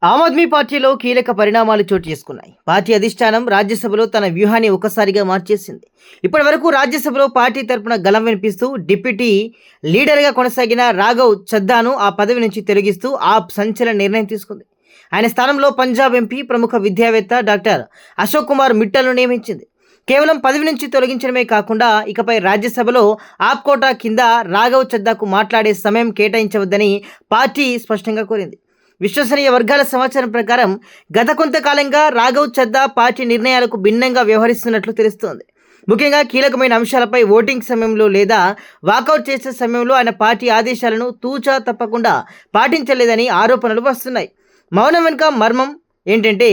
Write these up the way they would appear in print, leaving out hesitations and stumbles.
ఆమ్ ఆద్మీ పార్టీలో కీలక పరిణామాలు చోటు చేసుకున్నాయి. పార్టీ అధిష్టానం రాజ్యసభలో తన వ్యూహాన్ని ఒక్కసారిగా మార్చేసింది. ఇప్పటి వరకు రాజ్యసభలో పార్టీ తరపున గలం వినిపిస్తూ డిప్యూటీ లీడర్గా కొనసాగిన రాఘవ్ చద్దాను ఆ పదవి నుంచి తొలగిస్తూ ఆప్ సంచలన నిర్ణయం తీసుకుంది. ఆయన స్థానంలో పంజాబ్ ఎంపీ, ప్రముఖ విద్యావేత్త డాక్టర్ అశోక్ కుమార్ మిట్టల్ను నియమించింది. కేవలం పదవి నుంచి తొలగించడమే కాకుండా ఇకపై రాజ్యసభలో ఆప్ కోటా కింద రాఘవ్ చద్దాకు మాట్లాడే సమయం కేటాయించవద్దని పార్టీ స్పష్టంగా కోరింది. విశ్వసనీయ వర్గాల సమాచారం ప్రకారం గత కొంతకాలంగా రాఘవ్ చద్దా పార్టీ నిర్ణయాలకు భిన్నంగా వ్యవహరిస్తున్నట్లు తెలుస్తోంది. ముఖ్యంగా కీలకమైన అంశాలపై ఓటింగ్ సమయంలో లేదా వాకౌట్ చేసే సమయంలో ఆయన పార్టీ ఆదేశాలను తూచా తప్పకుండా పాటించలేదని ఆరోపణలు వస్తున్నాయి. మౌనం వెనుక మర్మం ఏంటంటే,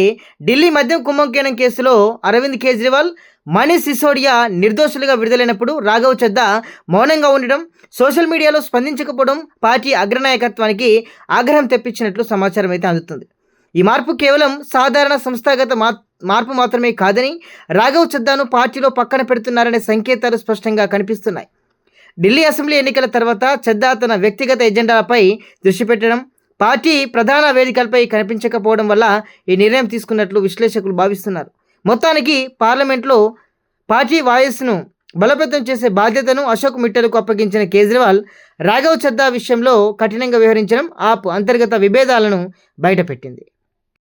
ఢిల్లీ మద్యం కుంభకోణం కేసులో అరవింద్ కేజ్రీవాల్, మనీష్ సిసోడియా నిర్దోషులుగా విడుదలైనప్పుడు రాఘవ్ చద్దా మౌనంగా ఉండడం, సోషల్ మీడియాలో స్పందించకపోవడం పార్టీ అగ్రనాయకత్వానికి ఆగ్రహం తెప్పించినట్లు సమాచారం అయితే అందుతుంది. ఈ మార్పు కేవలం సాధారణ సంస్థాగత మార్పు మాత్రమే కాదని, రాఘవ్ చద్దాను పార్టీలో పక్కన పెడుతున్నారనే సంకేతాలు స్పష్టంగా కనిపిస్తున్నాయి. ఢిల్లీ అసెంబ్లీ ఎన్నికల తర్వాత చద్దా తన వ్యక్తిగత ఎజెండాలపై దృష్టి పెట్టడం, పార్టీ ప్రధాన వేదికలపై కనిపించకపోవడం వల్ల ఈ నిర్ణయం తీసుకున్నట్లు విశ్లేషకులు భావిస్తున్నారు. మొత్తానికి పార్లమెంట్లో పార్టీ వాయిస్ను బలోపేతం చేసే బాధ్యతను అశోక్ మిట్టల్కు అప్పగించిన కేజ్రీవాల్, రాఘవ్ చద్దా విషయంలో కఠినంగా వ్యవహరించడం ఆప్ అంతర్గత విభేదాలను బయటపెట్టింది.